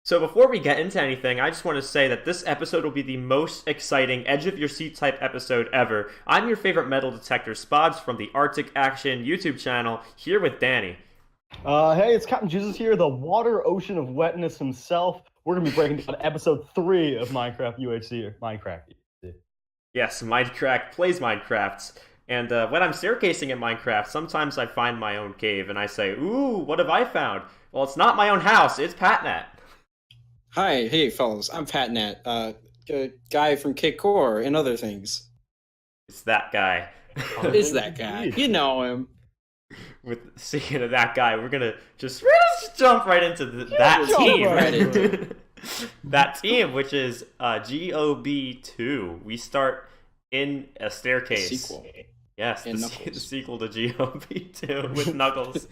So before we get into anything, I just want to say that this episode will be the most exciting edge of your seat type episode ever. I'm your favorite metal detector, Spods from the Arctic Action YouTube channel, here with Danny. Hey, it's Captain Jesus here, the water ocean of wetness himself. We're gonna be breaking down episode 3 of Minecraft UHC or Minecraft UHC. Yes, Mindcrack plays Minecraft. And when I'm staircasing in Minecraft, sometimes I find my own cave and I say, "Ooh, what have I found?" Well, it's not my own house, it's Pat Nat. Hi, hey fellas, I'm Pat Nat, guy from Kick Core and other things. It's that guy. Is that guy? You know him. With speaking of that guy, we're gonna just jump right into that jump team. right into That team, which is GOB2. We start in a staircase. Sequel. Yes, And the Knuckles. sequel to GOB2 with Knuckles.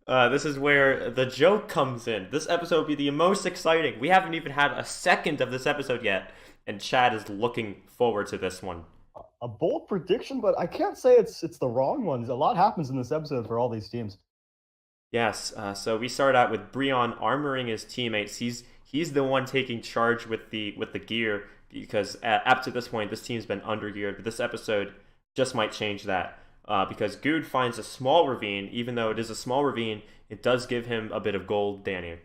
This is where the joke comes in. This episode will be the most exciting. We haven't even had a second of this episode yet, and Chad is looking forward to this one. A bold prediction, but I can't say it's the wrong one. A lot happens in this episode for all these teams. Yes, so we start out with Breon armoring his teammates. He's the one taking charge with the gear because up to this point this team's been undergeared. But this episode just might change that because Good finds a small ravine. Even though it is a small ravine, it does give him a bit of gold, Danny.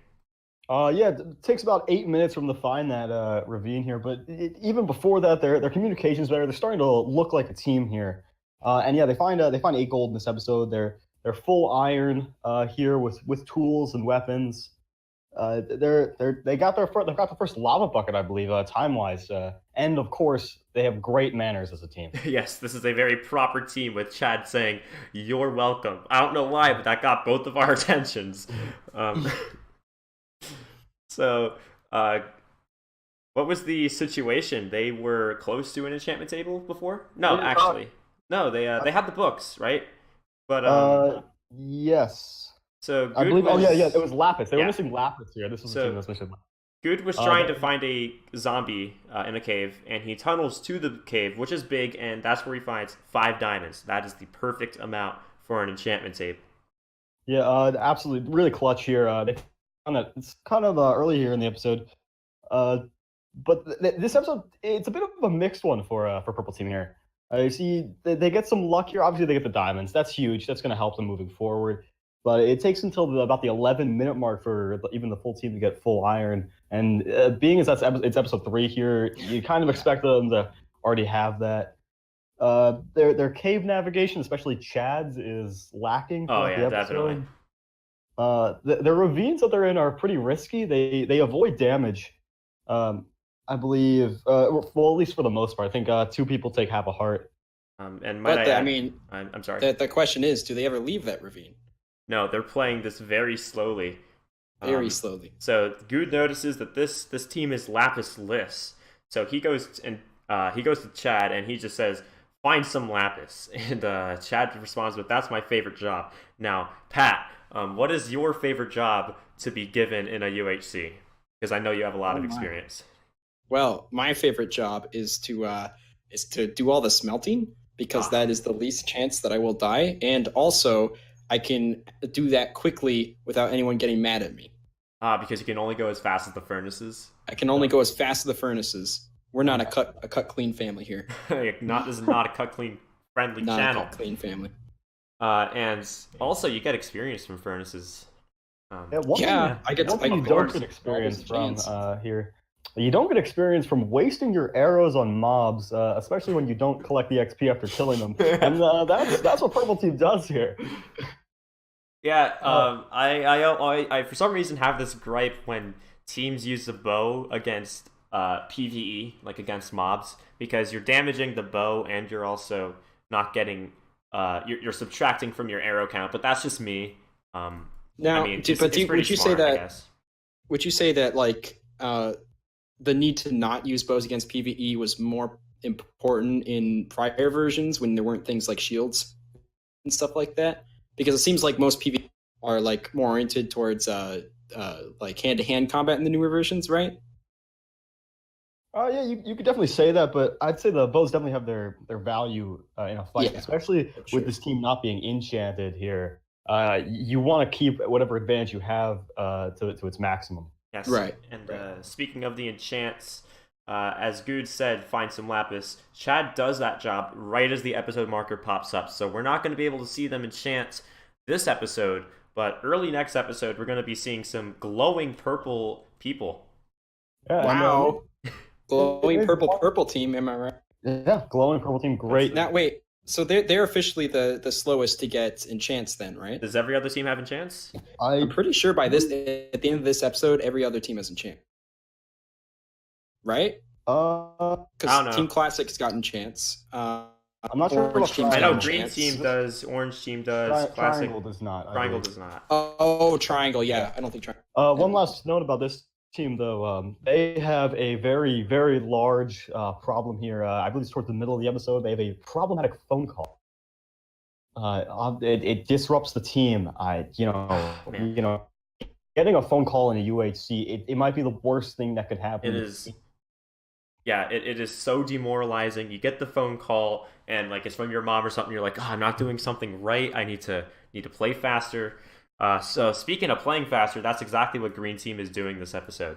Yeah, it takes about 8 minutes from to find that ravine here, but even before that, their communication's better. They're starting to look like a team here, and yeah, they find 8 gold in this episode. They're full iron here with tools and weapons. They've got the first lava bucket, I believe, time wise, and of course they have great manners as a team. Yes, this is a very proper team with Chad saying, "You're welcome." I don't know why, but that got both of our attentions. Um, So, what was the situation? They were close to an enchantment table before? No, Yeah, actually, no. They had the books, right? But yes, so I Good believe. Oh was yeah, it was Lapis. They were yeah. missing Lapis here. This was the So team that was missing. Good was trying to But find a zombie in a cave, and he tunnels to the cave, which is big, and that's where he finds 5 diamonds. That is the perfect amount for an enchantment table. yeah, absolutely, really clutch here. They found that it's kind of early here in the episode. Uh, but this episode, it's a bit of a mixed one for Purple Team here. You see, they get some luck here. Obviously, they get the diamonds. That's huge. That's going to help them moving forward. But it takes until about the 11-minute mark for even the full team to get full iron. And being as it's episode 3 here, you kind of expect them to already have that. Their cave navigation, especially Chad's, is lacking Oh throughout yeah, the definitely. episode. The ravines that they're in are pretty risky. They avoid damage. I believe, well, at least for the most part. I think 2 people take half a heart. And might But I I add, mean, I'm sorry. the question is, do they ever leave that ravine? No, they're playing this very slowly. Very slowly. So Good notices that this team is lapisless. So he goes to Chad and he just says, "Find some lapis." And Chad responds with, "That's my favorite job." Now, Pat, what is your favorite job to be given in a UHC? Because I know you have a lot Oh of my. experience. Well, my favorite job is to do all the smelting because Ah, that is the least chance that I will die, and also I can do that quickly without anyone getting mad at me. because you can only go as fast as the furnaces. I can only go as fast as the furnaces. We're not a cut clean family here. Not This is not a cut clean friendly Not a channel. cut clean family. And also you get experience from furnaces. Yeah, one Yeah, thing, I get one to thing pick you the don't course. get experience Always a from chance. here. You don't get experience from wasting your arrows on mobs, especially when you don't collect the XP after killing them. And that's what Purple Team does here. Yeah, Uh, I for some reason have this gripe when teams use the bow against PvE, like against mobs, because you're damaging the bow and you're also not getting you're subtracting from your arrow count. But that's just me. I Now, mean, it's pretty would you say smart, I that guess. like the need to not use bows against PvE was more important in prior versions when there weren't things like shields and stuff like that? Because it seems like most PvE are like more oriented towards like hand-to-hand combat in the newer versions, right? yeah, you could definitely say that, but I'd say the bows definitely have their value in a fight, Yeah, especially with sure. this team not being enchanted here. you want to keep whatever advantage you have to its maximum. Yes. Right. And right. Speaking of the enchants, as Good said, find some lapis. Chad does that job right as the episode marker pops up. So we're not going to be able to see them enchant this episode, but early next episode, we're going to be seeing some glowing purple people. Yeah, Wow. Glowing purple team, am I right? Yeah, glowing purple team, great. Now wait, so they're officially the slowest to get enchants then, right? Does every other team have enchants? I'm pretty sure at the end of this episode, every other team has enchant. Right? Because Team Classic's got enchants. I'm not sure. I know Green team does, Orange team does, Classic. Triangle does not. Triangle does not. Oh, Triangle, yeah. I don't think Triangle. One last note about this team, though. They have a very, very large problem here. I believe it's towards the middle of the episode. They have a problematic phone call. It disrupts the team. Getting a phone call in a UHC, it might be the worst thing that could happen. It is. Yeah, it is so demoralizing. You get the phone call, and like it's from your mom or something. You're like, oh, I'm not doing something right. I need to play faster. So speaking of playing faster, that's exactly what Green Team is doing this episode.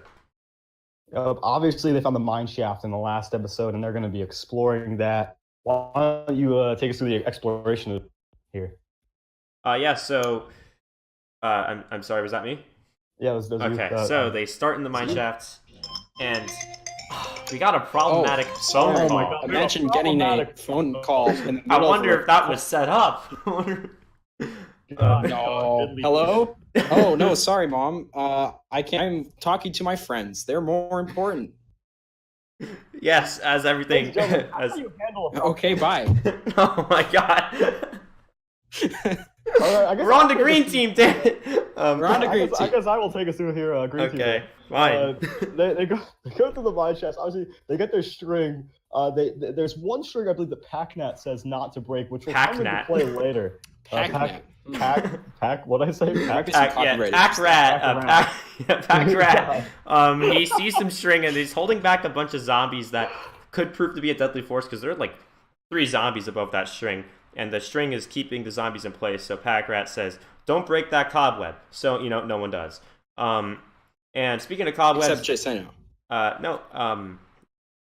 Obviously, they found the mine shaft in the last episode, and they're going to be exploring that. Why don't you take us through the exploration here? Yeah. So, I'm sorry. Was that me? Yeah, it was okay. You, so they start in the mine shafts, and we got a problematic phone call. Imagine getting a phone call. I wonder if that was set up. No. Hello? Oh no, sorry, Mom. I'm talking to my friends. They're more important. Yes, as everything. How do you handle a okay, bye. Oh my god. Right, we're on the Green Team, damn it. We're on the Green Team. I guess I will take us through here. Green Team. Okay, fine. They go through the mine shafts. Obviously, they get their string. There's one string I believe that Pat Nat says not to break, which will come into play later. Pack. What did I say? Pack rat. He sees some string and he's holding back a bunch of zombies that could prove to be a deadly force because there are like 3 zombies above that string, and the string is keeping the zombies in place. So Pack Rat says, "Don't break that cobweb." So no one does. And speaking of cobwebs, except no.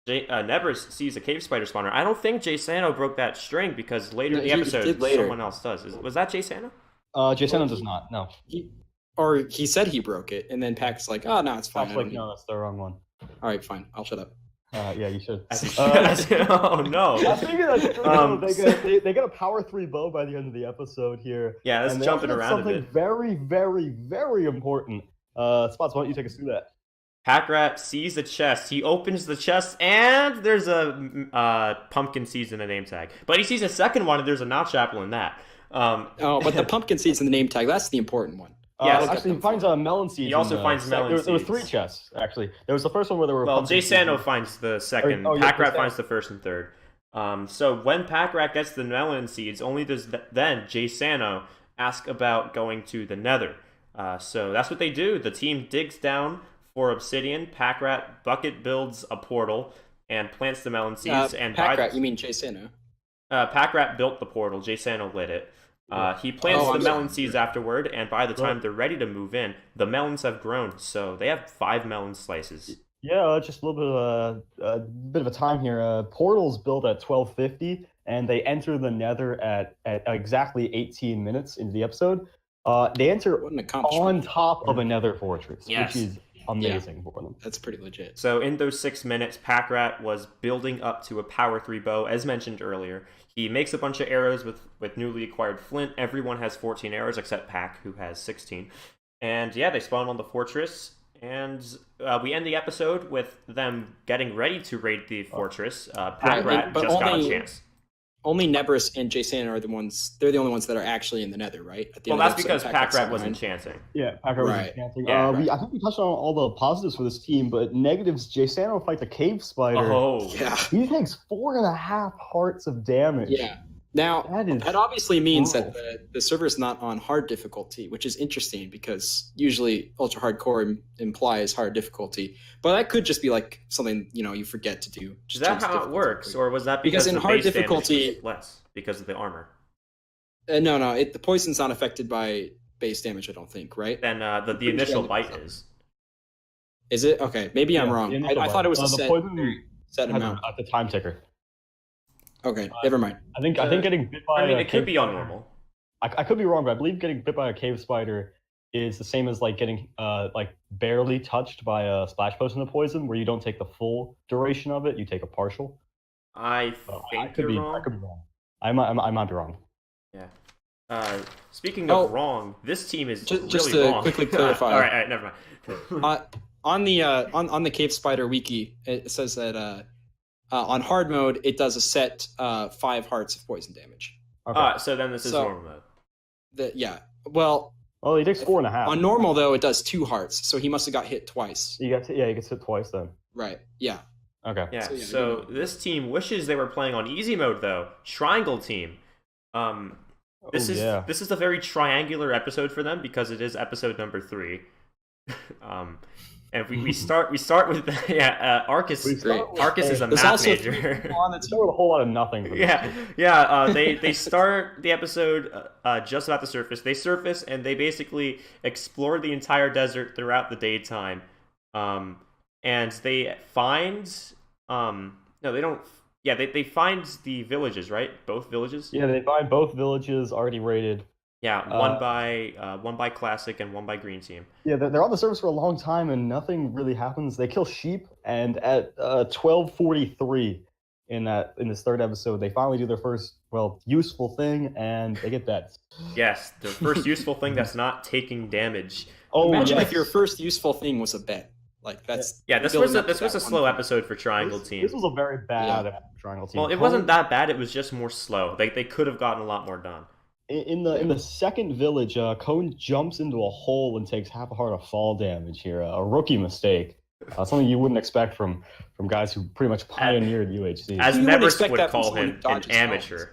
Nebris sees a cave spider spawner. I don't think Jay Sano broke that string because later in the episode, someone else does. Was that Jay Sano? Jay Sano does not. No. He said he broke it, and then Pack's like, "Oh no, it's fine." Pack's like, "No, that's the wrong one." All right, fine. I'll shut up. Yeah, you should. Oh no! They get a power 3 bow by the end of the episode here. Yeah, that's jumping around something a bit. Very, very, very important. Spods, why don't you take us through that? Pack Rat sees the chest. He opens the chest, and there's a pumpkin seeds in the name tag. But he sees a second one, and there's a notch apple in that. But the pumpkin seeds in the name tag—that's the important one. Yes, actually, he finds a melon seed. He also finds melon seeds. There were 3 chests, actually. There was the first one where there were. Well, Jay Sano finds the second. Pack Rat finds the first and third. So when Pack Rat gets the melon seeds, only does then Jay Sano ask about going to the Nether. So that's what they do. The team digs down for obsidian. Pack Rat bucket builds a portal and plants the melon seeds. Pack Rat, you mean Jay Sano? Pack Rat built the portal. Jay Sano lit it. He plants the melon seeds afterward, and by the time they're ready to move in, the melons have grown. So they have 5 melon slices. Yeah, just a little bit of a time here. Portal's built at 12:50, and they enter the Nether at exactly 18 minutes into the episode. They enter on top of a Nether fortress, which is amazing for them. That's pretty legit. So in those 6 minutes, Pack Rat was building up to a power 3 bow, as mentioned earlier. He makes a bunch of arrows with newly acquired flint. Everyone has 14 arrows except Pack, who has 16. And yeah, they spawn on the fortress. And we end the episode with them getting ready to raid the fortress. Pack Rat just got a chance. Only Nebris and Jay Sano are the ones. They're the only ones that are actually in the Nether, right? Well, that's because Pack Rat was enchanting. Yeah, Pack Rat was enchanting. Yeah, I think we touched on all the positives for this team, but negatives. Jay Sano fights a cave spider. Oh, yeah. He takes 4.5 hearts of damage. Yeah. Now that obviously means that the server is not on hard difficulty, which is interesting because usually ultra hardcore implies hard difficulty, but that could just be like something you forget to do. Is that how it works, or was that because in hard difficulty less because of the armor? No. The poison's not affected by base damage, I don't think, right? Then the initial bite is. Is it? Okay, maybe I'm Yeah, wrong. the initial I thought it was bite. a The poison set has amount. the time ticker. Okay, never mind. I think getting bit by I mean, a it could cave be on spider- normal. I could be wrong, but I believe getting bit by a cave spider is the same as like getting like barely touched by a splash potion of poison, where you don't take the full duration of it, you take a partial. I think you're wrong. I could be wrong. I might be wrong. Yeah. Speaking of wrong, this team is Just really to wrong. quickly clarify. all right, never mind. On the cave spider wiki, it says that on hard mode it does a set 5 hearts of poison damage. Okay. So then this is normal mode. Well, he takes 4.5. on normal though it does 2 hearts, so he must have got hit twice. He gets hit twice then. Right. Yeah. Okay. Yeah. So this team wishes they were playing on easy mode though. Triangle team. This is a very triangular episode for them because it is episode number 3. And we start with Arcus. Arcus is a math major. Start with a whole lot of nothing. For They start the episode just about the surface. They surface and they basically explore the entire desert throughout the daytime. And they find no, they don't. Yeah, they find the villages, right? Both villages. Yeah, they find both villages already raided. Yeah, one by Classic and one by Green Team. Yeah, they're on the surface for a long time and nothing really happens. They kill sheep, and at 12:43 in this third episode, they finally do their first useful thing, and they get beds. Yes, their first useful thing that's not taking damage. Imagine if your first useful thing was a bed. Like that's this was a slow episode for Triangle Team. This was a very bad Triangle Team. Well, it wasn't that bad. It was just more slow. They could have gotten a lot more done. In the second village, Cone jumps into a hole and takes half a heart of fall damage here. A rookie mistake. Something you wouldn't expect from guys who pretty much pioneered UHC. As Neverst would call him, an amateur.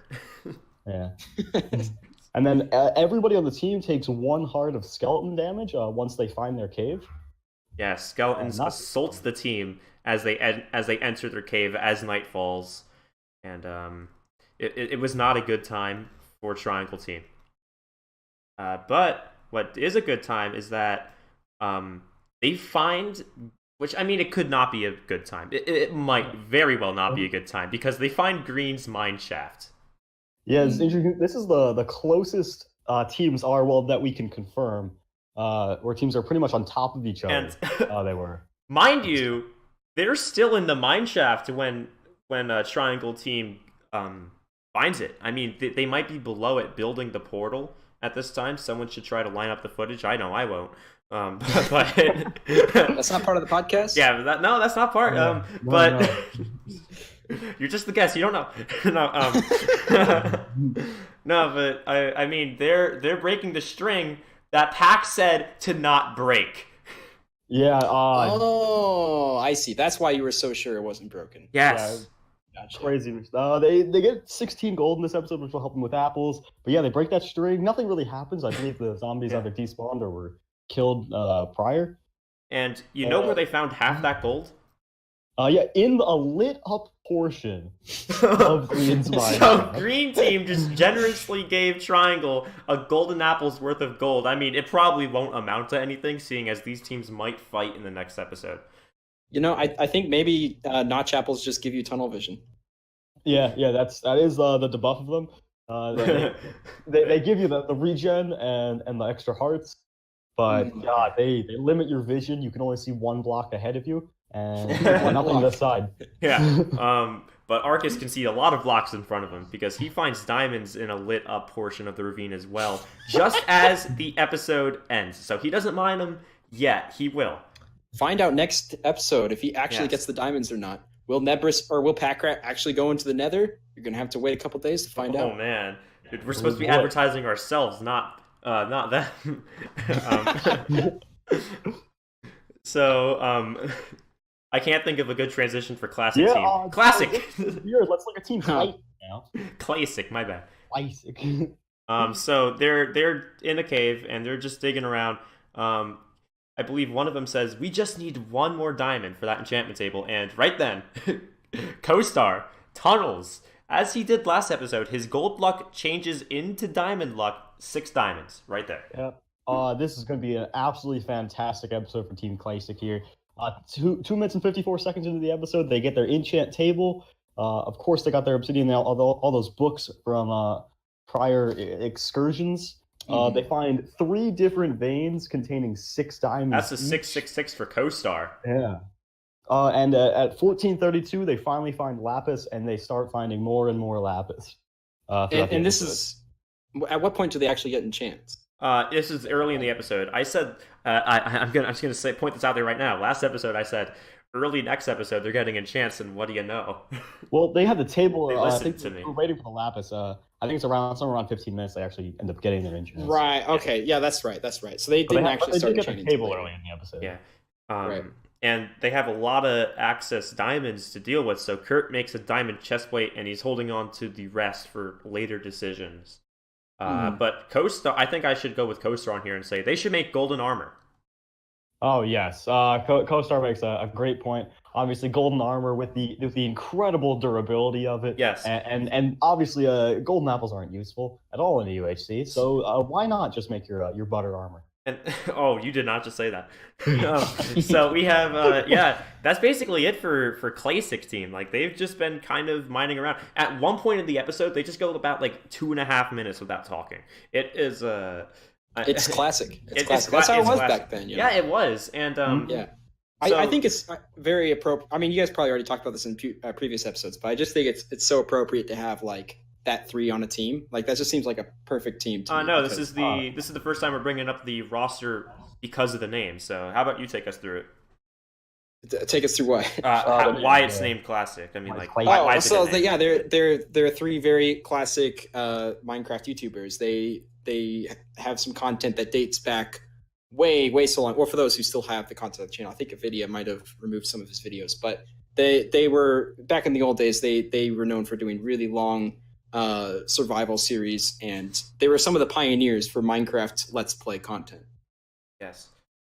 Yeah. And then everybody on the team takes 1 heart of skeleton damage once they find their cave. Yeah, skeletons assaults the team as they enter their cave as night falls, and it was not a good time for Triangle Team. But what is a good time is that they find, which I mean, it could not be a good time. It might very well not be a good time because they find Green's mine shaft. Yeah, it's interesting. This is the closest teams are that we can confirm. Where teams are pretty much on top of each other. And they were. Mind you, they're still in the mine shaft when Triangle Team finds it. I mean, they might be below it building the portal at this time. Someone should try to line up the footage. I know I won't. But that's not part of the podcast. Yeah, that's not part. But you're just the guest. You don't know. No, but I mean, they're breaking the string that Pac said to not break. Yeah. I see. That's why you were so sure it wasn't broken. Yes. Yeah, gotcha. Crazy. They get 16 gold in this episode, which will help them with apples. But yeah, they break that string. Nothing really happens. I believe the zombies either despawned or were killed prior. And you know where they found half that gold? In a lit up portion of Green's mine. So Green Team just generously gave Triangle a golden apple's worth of gold. I mean, it probably won't amount to anything, seeing as these teams might fight in the next episode. You know, I think maybe notch apples just give you tunnel vision. Yeah, that is the debuff of them. They give you the regen and the extra hearts, but they limit your vision. You can only see 1 block ahead of you. And nothing on this side. Yeah. But Arcus can see a lot of blocks in front of him because he finds diamonds in a lit up portion of the ravine as well, just as the episode ends. So he doesn't mind them yet. He will. Find out next episode if he actually gets the diamonds or not. Will Nebris or will Packrat actually go into the Nether? You're gonna have to wait a couple days to find out. Oh man, we're supposed to be advertising ourselves, not them. So I can't think of a good transition for Classic Team. Classic! Let's look at Team Fight now. Classic, my bad. Classic. So they're in a cave and they're just digging around. I believe one of them says, "We just need 1 more diamond for that enchantment table." And right then, Co-Star tunnels as he did last episode, his gold luck changes into diamond luck. 6 diamonds, right there. Yeah. This is going to be an absolutely fantastic episode for Team Classic here. 2 minutes and 54 seconds into the episode, they get their enchant table. Of course, they got their obsidian, all those books from prior excursions. They find 3 different veins containing 6 diamonds. That's a 666 for co-star. Yeah. And at 1432, they finally find lapis, and they start finding more and more lapis. And this is at what point do they actually get enchants? This is early in the episode. I said I'm just gonna point this out there right now. Last episode, I said early next episode they're getting enchants, and what do you know? Well, they have the table. They listened to me. We're waiting for the lapis. I think it's somewhere around 15 minutes. They actually end up getting their enchants. Right. Okay. Yeah, that's right. So they didn't actually start get the enchanting table early in the episode. Yeah. Right. And they have a lot of access diamonds to deal with. So Kurt makes a diamond chestplate, and he's holding on to the rest for later decisions. But Co-Star, I think I should go with Co-Star on here and say they should make golden armor. Oh yes, Co-Star makes a great point. Obviously, golden armor with the incredible durability of it. Yes, and obviously, golden apples aren't useful at all in the UHC. So why not just make your butter armor? And you did not just say that. So we have that's basically it for Classic team. Like they've just been kind of mining around. At one point in the episode, they just go about like 2.5 minutes without talking. It is it's classic. It's classic. That's how it was back then. Yeah, it was. And yeah. I think it's very appropriate. I mean, you guys probably already talked about this in previous episodes, but I just think it's so appropriate to have like that 3 on a team. Like that just seems like a perfect team to me. No, this is the first time we're bringing up the roster because of the name. So how about you take us through it? Take us through what? Why it's named Classic. I mean, like why is it they're 3 very classic Minecraft YouTubers. They have some content that dates back way so long. Or for those who still have the content of the channel, I think Avidia might have removed some of his videos, but they were back in the old days. They were known for doing really long survival series, and they were some of the pioneers for Minecraft Let's Play content. Yes.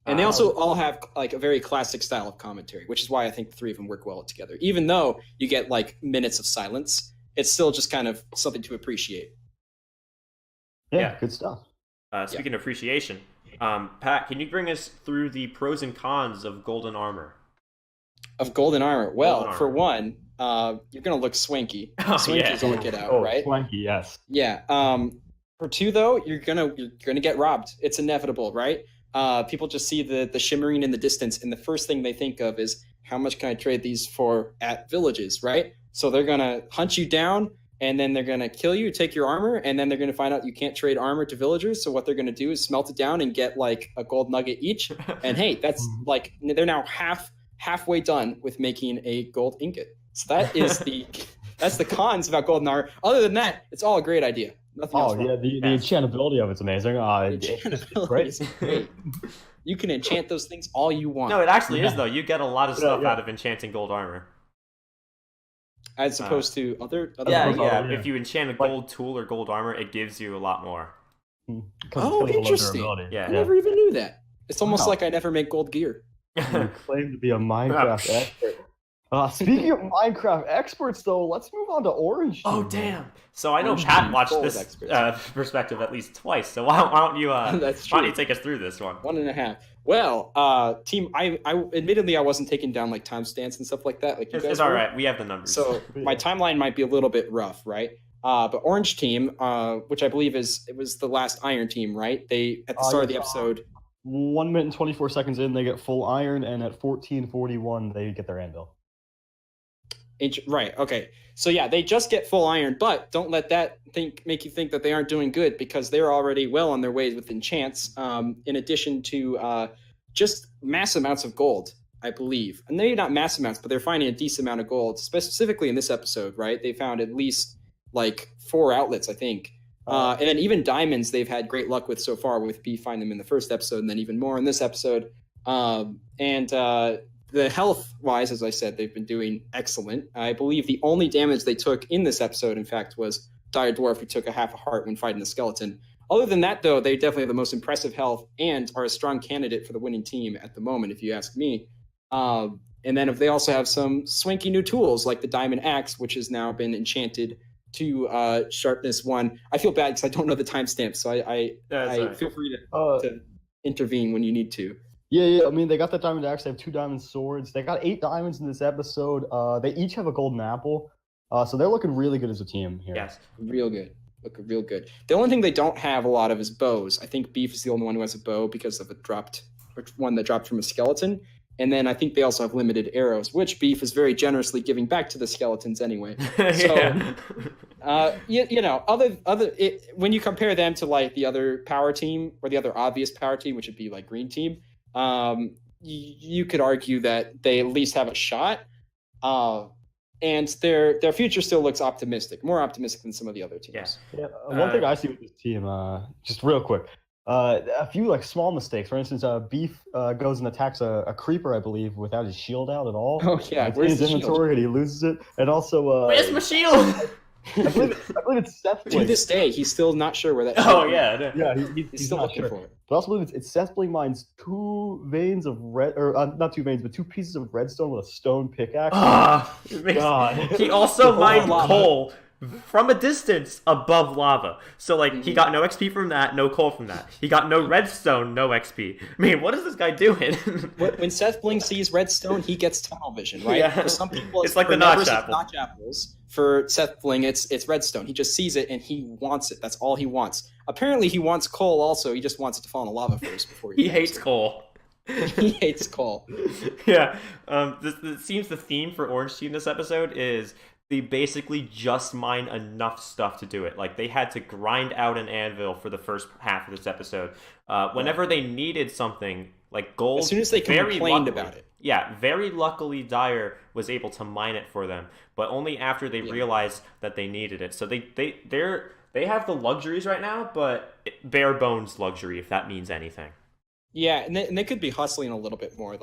And they also all have like a very classic style of commentary, which is why I think the 3 of them work well together. Even though you get like minutes of silence, it's still just kind of something to appreciate. Yeah, good stuff. Speaking of appreciation, Pat, can you bring us through the pros and cons of golden armor? Of golden armor? Well, for one, you're going to look swanky. Swanky's all get out, right? Swanky, yes. Yeah. For 2, though, you're gonna get robbed. It's inevitable, right? People just see the shimmering in the distance, and the first thing they think of is, how much can I trade these for at villages, right? So they're going to hunt you down, and then they're going to kill you, take your armor, and then they're going to find out you can't trade armor to villagers. So what they're going to do is smelt it down and get like a gold nugget each. And hey, that's like, they're now halfway done with making a gold ingot. So that is that's the cons about golden armor. Other than that, it's all a great idea. Nothing else wrong. The enchantability of it's amazing. It's great. Great. You can enchant those things all you want. No, it actually is though. You get a lot of stuff out of enchanting gold armor. As opposed to other if you enchant a gold tool or gold armor, it gives you a lot more. Oh, interesting. I never even knew that. It's almost like I never make gold gear. You claim to be a Minecraft expert. Speaking of Minecraft experts, though, let's move on to Orange. Oh, damn. So I know Pat watched this perspective at least twice, so why don't you take us through this one? 1.5. Well, team, I admittedly I wasn't taking down like timestamps and stuff like that. Like it's all right. We have the numbers. So my timeline might be a little bit rough, right? But Orange team, which I believe it was the last Iron team, right? They at the start of the episode. 1 minute and 24 seconds in, they get full iron, and at 14:41, they get their anvil. Right. Okay. So yeah, they just get full iron, but don't let that make you think that they aren't doing good, because they're already well on their way with enchants. In addition to just mass amounts of gold, I believe, and maybe not mass amounts, but they're finding a decent amount of gold, specifically in this episode. Right? They found at least like 4 outlets, I think, and then even diamonds they've had great luck with so far. With B find them in the first episode, and then even more in this episode. The health-wise, as I said, they've been doing excellent. I believe the only damage they took in this episode, in fact, was Dire Dwarf, who took a half a heart when fighting the skeleton. Other than that, though, they definitely have the most impressive health and are a strong candidate for the winning team at the moment, if you ask me. And then if they also have some swanky new tools, like the Diamond Axe, which has now been enchanted Sharpness 1. I feel bad because I don't know the timestamp, so I right. feel free to intervene when you need to. Yeah. I mean, they got that diamond axe. They have 2 diamond swords. They got 8 diamonds in this episode. They each have a golden apple. So they're looking really good as a team here. Yes. Real good. Looking real good. The only thing they don't have a lot of is bows. I think Beef is the only one who has a bow because of one that dropped from a skeleton. And then I think they also have limited arrows, which Beef is very generously giving back to the skeletons anyway. So, when you compare them to like the other power team or the other obvious power team, which would be like Green Team, you could argue that they at least have a shot. And their future still looks optimistic, more optimistic than some of the other teams. Yeah. One thing I see with this team, just real quick, a few like small mistakes. For instance, Beef goes and attacks a creeper, I believe, without his shield out at all. Oh yeah, it's in his inventory and he loses it. And also, where's my shield? I believe it's Seth. To this day, he's still not sure where that. Oh yeah, he's still not looking sure. for it. But I also believe it's Seth Bling mines 2 veins of red, or not 2 veins, but 2 pieces of redstone with a stone pickaxe. God. He also mined coal from a distance above lava. So like he got no XP from that, no coal from that. He got no redstone, no XP. I mean, what is this guy doing? When Seth Bling sees redstone, he gets tunnel vision, right? Yeah. For some people, it's like the notch apple. Notch apples. For Seth Bling, it's redstone. He just sees it and he wants it. That's all he wants. Apparently, he wants coal also. He just wants it to fall in the lava first before he hates coal. He hates coal. Yeah. This seems the theme for Orange Team this episode is they basically just mine enough stuff to do it. Like they had to grind out an anvil for the first half of this episode. Whenever they needed something like gold, as soon as they complained about it. Yeah, very luckily Dyer was able to mine it for them, but only after they realized that they needed it. So they have the luxuries right now, but bare bones luxury, if that means anything. Yeah, and they could be hustling a little bit more,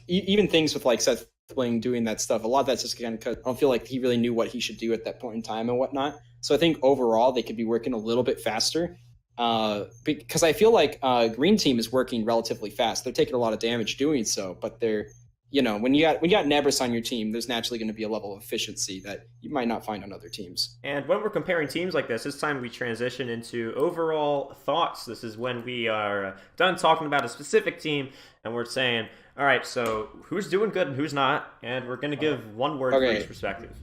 even things with like Seth Bling doing that stuff. A lot of that's just kind of because I don't feel like he really knew what he should do at that point in time and whatnot. So I think overall they could be working a little bit faster. Because I feel like Green Team is working relatively fast. They're taking a lot of damage doing so, but they're, when you got Nebris on your team, there's naturally going to be a level of efficiency that you might not find on other teams. And when we're comparing teams like this, it's time we transition into overall thoughts. This is when we are done talking about a specific team, and we're saying, all right, so who's doing good and who's not, and we're going to give one word for each perspective.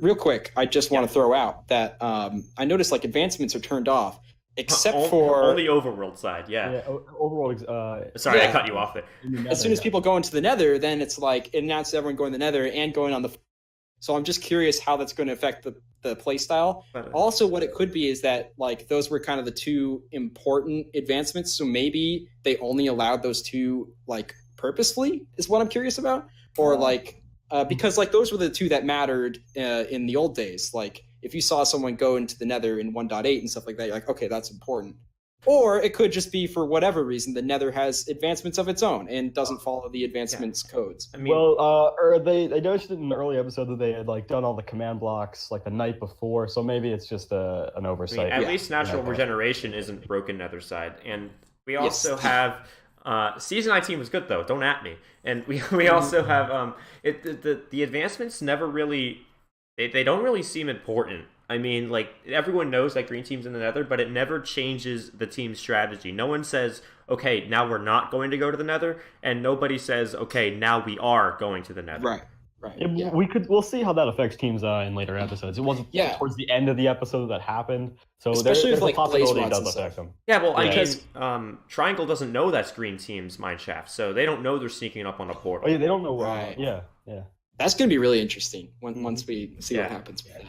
Real quick, I just want to throw out that I noticed like advancements are turned off. Except for on the overworld side, yeah. Overworld. Sorry, I cut you off there. As soon as people go into the Nether, then it's like it announces everyone going to the Nether and going on the. So I'm just curious how that's going to affect the play style. Also, what it could be is that like those were kind of the 2 important advancements. So maybe they only allowed those 2 like purposefully is what I'm curious about, or because like those were the 2 that mattered in the old days, like. If you saw someone go into the Nether in 1.8 and stuff like that, you're like, okay, that's important. Or it could just be for whatever reason the Nether has advancements of its own and doesn't follow the advancements codes. I mean, or they noticed it in the early episode that they had like done all the command blocks like the night before, so maybe it's just an oversight. At least natural regeneration isn't broken Nether side, and we also have. Season 19 was good though. Don't at me. And we also have the advancements never really. They don't really seem important. I mean, like, everyone knows that Green Team's in the Nether, but it never changes the team's strategy. No one says, okay, now we're not going to go to the Nether, and nobody says, okay, now we are going to the Nether. Right. Yeah. We'll see how that affects teams in later episodes. It wasn't towards the end of the episode that happened, so especially there's if, like, a possibility it does affect them. Yeah, well, I mean, Triangle doesn't know that's Green Team's mineshaft, so they don't know they're sneaking up on a portal. Oh, yeah, they don't know. Right. Yeah. That's going to be really interesting once we see what happens with that.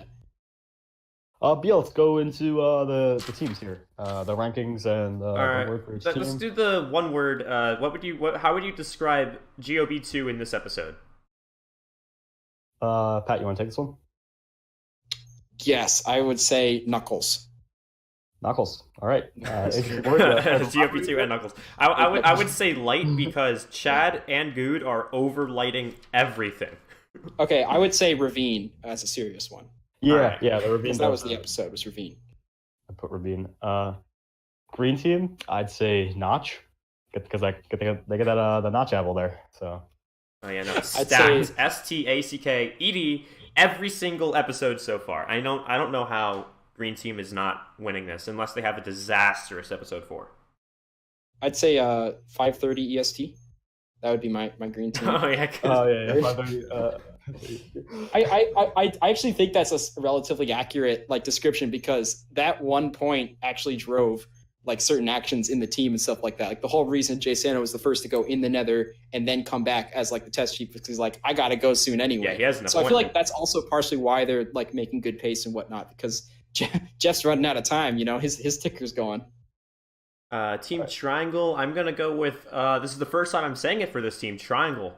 Yeah, let's go into the teams here, the rankings and the word for each team. Let's do the one word. How would you describe GOB2 in this episode? Pat, you want to take this one? Yes, I would say Knuckles. Knuckles. All right. GOP2 and Knuckles. I would say light because Chad and Good are overlighting everything. Okay, I would say Ravine as a serious one. Yeah, the Ravine. That was the episode, was Ravine. I put Ravine. Green Team, I'd say Notch, because they get that the Notch apple there. So Oh yeah, no, I'd stacked. say STACKED every single episode so far. I don't know how Green Team is not winning this unless they have a disastrous episode 4. I'd say 5:30 EST. That would be my green team. Oh yeah. Oh yeah. 5:30, I actually think that's a relatively accurate like description because that one point actually drove like certain actions in the team and stuff like that. Like the whole reason Jay Sano was the first to go in the Nether and then come back as like the test chief because he's like, I gotta go soon anyway. Yeah, he has an so I feel appointment. like that's also partially why they're like making good pace and whatnot because Jeff's running out of time. You know, his ticker's going. Team Triangle. I'm gonna go with. This is the first time I'm saying it for this team. Triangle.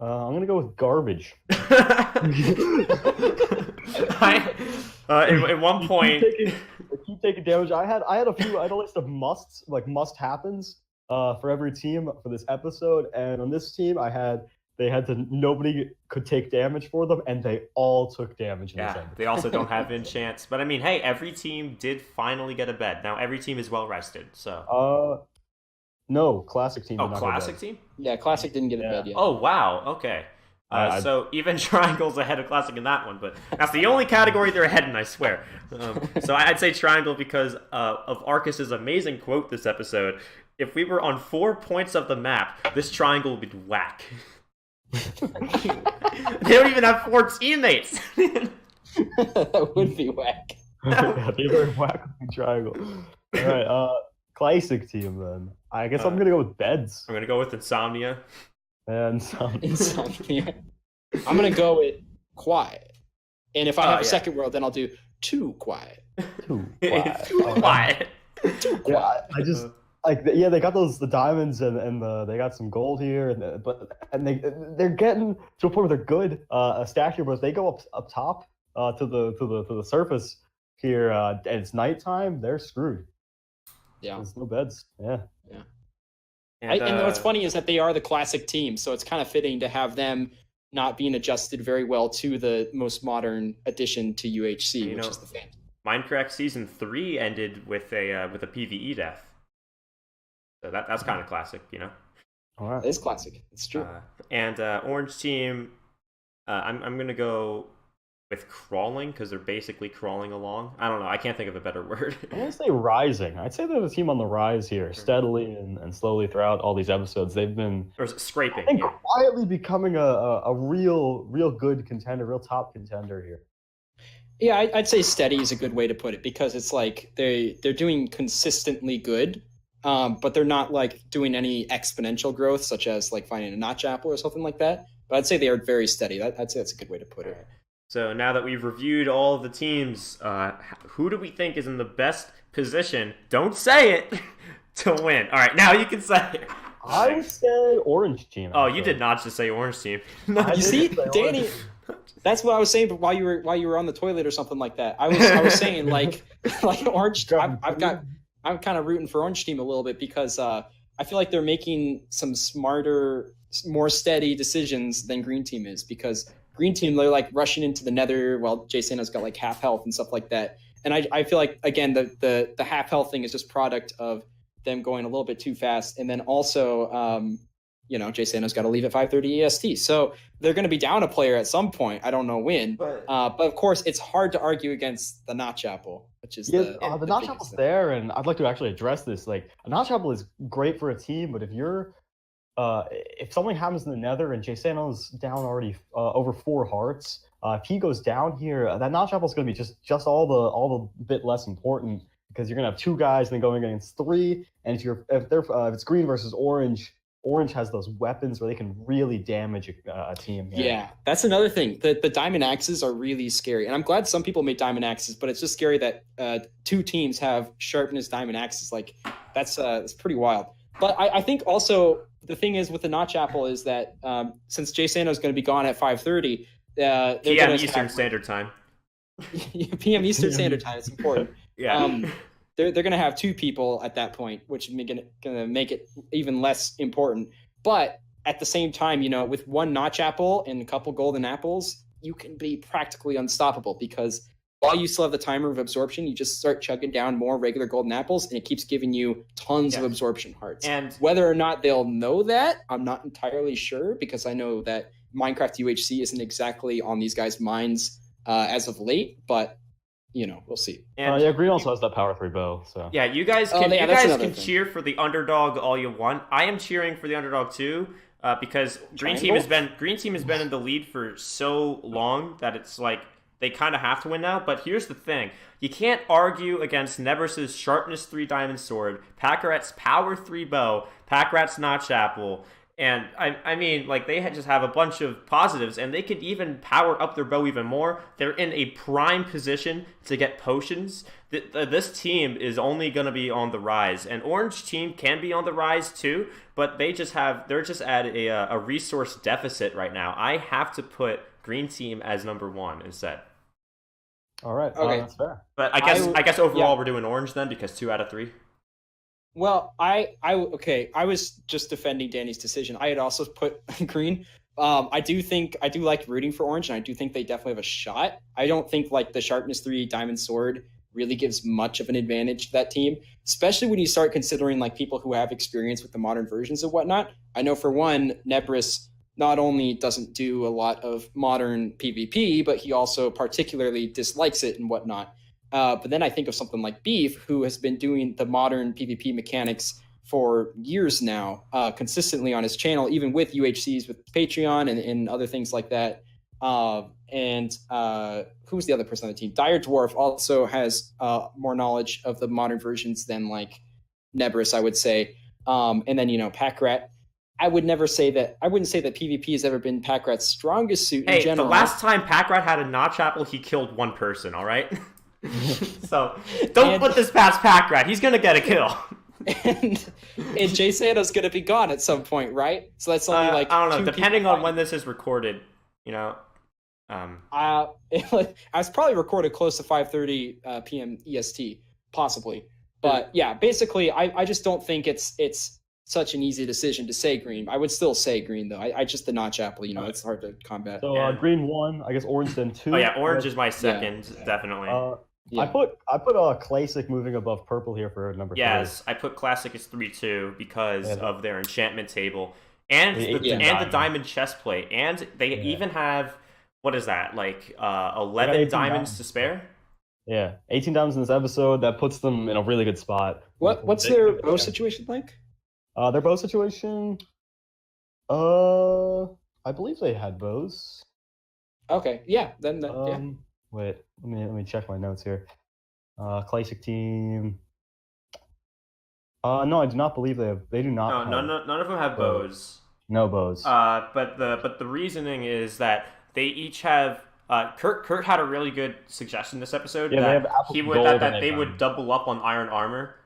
I'm gonna go with garbage. At one point, I keep taking damage. I had a list of must happens for every team for this episode, and on this team nobody could take damage for them, and they all took damage. Yeah, they also don't have enchants. But I mean, hey, every team did finally get a bed. Now every team is well rested. So. No, classic team. Oh, classic team. Yeah, classic didn't get a bed yet. Oh wow. Okay. So even Triangle's ahead of Classic in that one, but that's the only category they're ahead in, I swear. So I'd say Triangle because of Arcus's amazing quote this episode. If we were on 4 points of the map, this triangle would be whack. They don't even have 4 teammates. That would be whack. Yeah, they were whack triangle. All right, classic team then. I guess I'm gonna go with beds. I'm gonna go with Insomnia. And Insomnia. I'm gonna go with quiet. And if I have a second world, then I'll do too quiet. Too quiet. Too quiet. Too quiet. I just they got the diamonds and they got some gold here and they're getting to a point where they're good stack here, but if they go up top to the surface here and it's nighttime, they're screwed. Yeah, there's no beds. Yeah. And what's funny is that they are the classic team, so it's kind of fitting to have them not being adjusted very well to the most modern addition to UHC, which is the Phantom. Mindcrack Season 3 ended with a PvE death. So that's kind of classic, you know? All right. It is classic. It's true. And Orange Team, I'm going to go with crawling because they're basically crawling along. I don't know. I can't think of a better word. I'm going to say rising. I'd say they're the team on the rise here, steadily and slowly throughout all these episodes. They've been scraping. I think quietly becoming a real good contender, real top contender here. Yeah, I'd say steady is a good way to put it because it's like they're doing consistently good, but they're not like doing any exponential growth, such as like finding a notch apple or something like that. But I'd say they are very steady. I'd say that's a good way to put it. So now that we've reviewed all of the teams, who do we think is in the best position? Don't say it to win. All right, now you can say it. I would say Orange Team. Oh, you did not just say Orange Team. You see, Danny, that's what I was saying. But while you were on the toilet or something like that, I was saying like Orange. I'm kind of rooting for Orange Team a little bit because I feel like they're making some smarter, more steady decisions than Green Team is because Green Team, they're like rushing into the Nether while Jay Sano's got like half health and stuff like that. And I feel like, again, the half health thing is just product of them going a little bit too fast. And then also, Jay Sano's got to leave at 5:30 EST. So they're going to be down a player at some point. I don't know when. But of course, it's hard to argue against the Notch Apple, which is the Notch Apple's there. And I'd like to actually address this. Like, a Notch Apple is great for a team, but if something happens in the Nether and Jay Sano's down already over 4 hearts, if he goes down here, that Notch Apple is going to be just all the bit less important because you're going to have 2 guys and then going against 3. And if it's green versus orange, orange has those weapons where they can really damage a team. Yeah, that's another thing. The diamond axes are really scary, and I'm glad some people made diamond axes, but it's just scary that 2 teams have sharpness diamond axes. Like that's pretty wild. But I think also the thing is with the Notch Apple is that since Jay Sano's going to be gone at 5:30, PM Eastern Standard Time. PM Eastern Standard Time. It's important. Yeah. They're going to have 2 people at that point, which is going to make it even less important. But at the same time, with 1 Notch Apple and a couple golden apples, you can be practically unstoppable because while you still have the timer of absorption, you just start chugging down more regular golden apples, and it keeps giving you tons of absorption hearts. And whether or not they'll know that, I'm not entirely sure, because I know that Minecraft UHC isn't exactly on these guys' minds as of late, but we'll see. And yeah, Green also has that power 3 bow. So yeah, you guys can cheer for the underdog all you want. I am cheering for the underdog too, because Green team has been in the lead for so long that it's like they kind of have to win now. But here's the thing: you can't argue against Nebras's sharpness 3 diamond sword, Packrat's power 3 bow, Packrat's notch apple. And I mean, like, they just have a bunch of positives, and they could even power up their bow even more. They're in a prime position to get potions. This team is only going to be on the rise, and Orange team can be on the rise too, but they're just at a resource deficit right now. I have to put Green team as number 1 instead. All right, okay, that's fair. But I guess overall we're doing Orange then, because 2 out of 3. Well, I was just defending Danny's decision. I had also put Green. I do like rooting for Orange, and I do think they definitely have a shot. I don't think like the sharpness 3 diamond sword really gives much of an advantage to that team, especially when you start considering like people who have experience with the modern versions and whatnot. I know for one, Nebris not only doesn't do a lot of modern PvP, but he also particularly dislikes it and whatnot. But then I think of something like Beef, who has been doing the modern PvP mechanics for years now, consistently on his channel, even with UHCs, with Patreon and other things like that. And who's the other person on the team? Dire Dwarf also has more knowledge of the modern versions than like Nebris, I would say. And then, Packrat. I wouldn't say that PvP has ever been Packrat's strongest suit in general. The last time Packrat had a notch apple, he killed 1 person, all right? So don't put this past Packrat. He's gonna get a kill. And Jay Santa's gonna be gone at some point, right? So that's only like I don't know, depending on when this is recorded. I was probably recorded close to 5:30 p.m. EST, possibly. But yeah, basically, I just don't think it's such an easy decision to say Green. I would still say Green though. I just the notch apple, it's hard to combat. So Green 1, I guess Orange then 2. Oh yeah, Orange is my second, definitely. I put a Classic moving above Purple here for number 3. Yes, I put Classic as 3 too because of their enchantment table and the diamond chest plate, and they even have, what is that, like 11 diamonds to spare? Yeah, 18 diamonds in this episode. That puts them in a really good spot. What's their bow situation like? Their bow situation, I believe they had bows. Okay, yeah, then Wait, let me check my notes here. Classic team. No, I do not believe they do not. No, none of them have bows. No bows. But the reasoning is that they each have. Kurt had a really good suggestion this episode. Yeah, that they would double up on iron armor.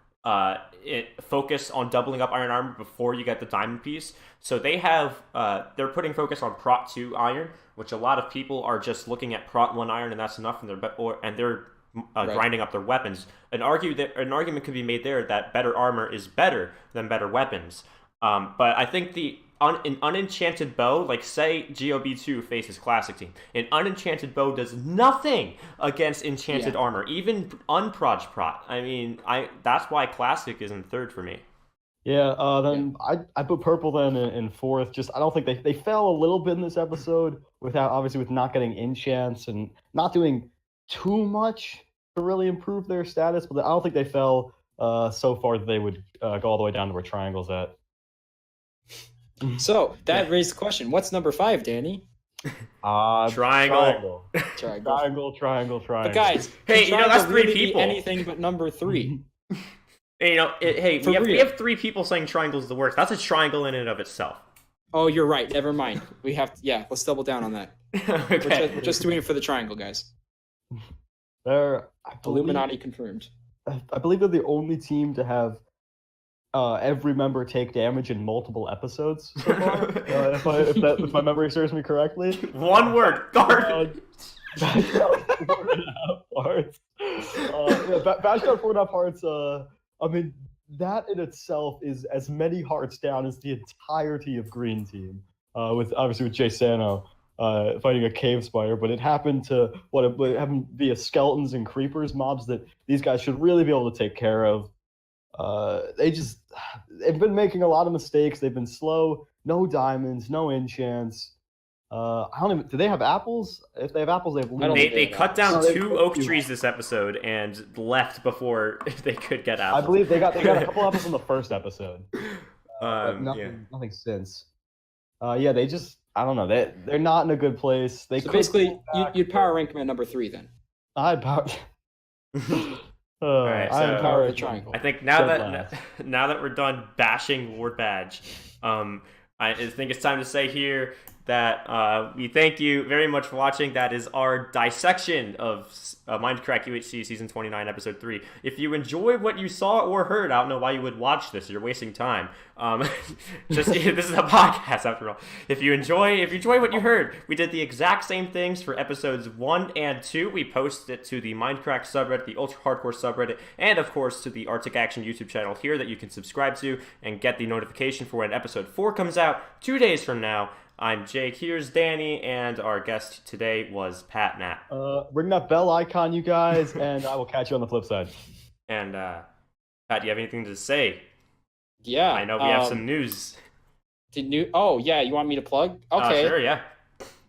Focus on doubling up iron armor before you get the diamond piece. So they have they're putting focus on Prot 2 iron, which a lot of people are just looking at Prot 1 iron and that's enough, and they're grinding up their weapons. An argument could be made there that better armor is better than better weapons. But I think an unenchanted bow, like say GOB2 faces Classic team, an unenchanted bow does nothing against enchanted armor, even unproj Prot. I mean, that's why Classic is in 3rd for me. Yeah, then I put Purple then in 4th. Just I don't think they fell a little bit in this episode with not getting enchants and not doing too much to really improve their status. But I don't think they fell so far that they would go all the way down to where Triangle's at. So that raised the question: what's number 5, Danny? Triangle. Triangle. But guys, hey, that's 3 people. Anything but number 3. Hey, we have 3 people saying triangle is the worst. That's a triangle in and of itself. Oh, you're right. Never mind. We have to, let's double down on that. Okay. We're just doing it for the triangle, guys. Illuminati confirmed. I believe they're the only team to have every member take damage in multiple episodes so far. If my memory serves me correctly. One word, garbage. Bash down 4.5 hearts. Bash down 4.5 hearts. I mean, that in itself is as many hearts down as the entirety of Green team. With Jay Sano. fighting a cave spider, but it happened to it happened via skeletons and creepers, mobs that these guys should really be able to take care of. They've been making a lot of mistakes. They've been slow. No diamonds, no enchants. I don't even. Do they have apples? If they have apples, they have. They cut down 2 oak trees this episode and left before they could get apples. I believe they got a couple apples in the first episode. But nothing since. They just. I don't know. They're not in a good place. So basically, you'd power rank them at number 3 then. I'd power. All right, so power the triangle. I think now that we're done bashing Lord Badge, I think it's time to say here that we thank you very much for watching. That is our dissection of Mindcrack UHC Season 29, Episode 3. If you enjoyed what you saw or heard, I don't know why you would watch this. You're wasting time. This is a podcast after all. If you enjoy what you heard, we did the exact same things for Episodes 1 and 2. We posted it to the Mindcrack subreddit, the Ultra Hardcore subreddit, and of course to the Arctic Action YouTube channel here that you can subscribe to and get the notification for when Episode 4 comes out 2 days from now. I'm Jake, here's Danny, and our guest today was Pat Nat. Ring that bell icon, you guys, and I will catch you on the flip side. And Pat, do you have anything to say? Yeah. I know we have some news. Oh, yeah, you want me to plug? Okay. Sure, yeah.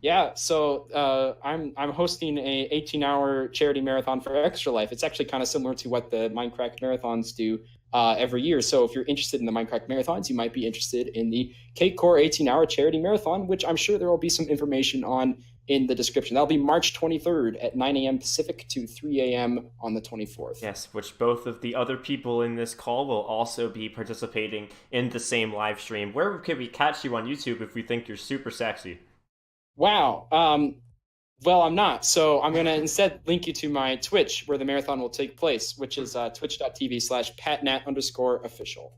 Yeah, so I'm hosting a 18-hour charity marathon for Extra Life. It's actually kind of similar to what the Mindcrack marathons do every year. So if you're interested in the Mindcrack marathons, you might be interested in the Cake Core 18-hour charity marathon, which I'm sure there will be some information on in the description. That'll be March 23rd at 9 a.m. Pacific to 3 a.m. on the 24th. Yes, which both of the other people in this call will also be participating in the same live stream. Where could we catch you on YouTube if we think you're super sexy? Wow. Well, I'm not. So I'm going to instead link you to my Twitch where the marathon will take place, which is twitch.tv/patnat_official. All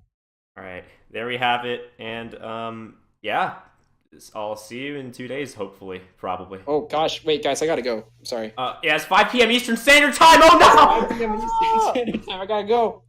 right. There we have it. And yeah, I'll see you in 2 days, hopefully, probably. Oh, gosh. Wait, guys, I got to go. I'm sorry. Yeah, it's 5 p.m. Eastern Standard Time. Oh, no! 5 p.m. Eastern Standard Time. I got to go.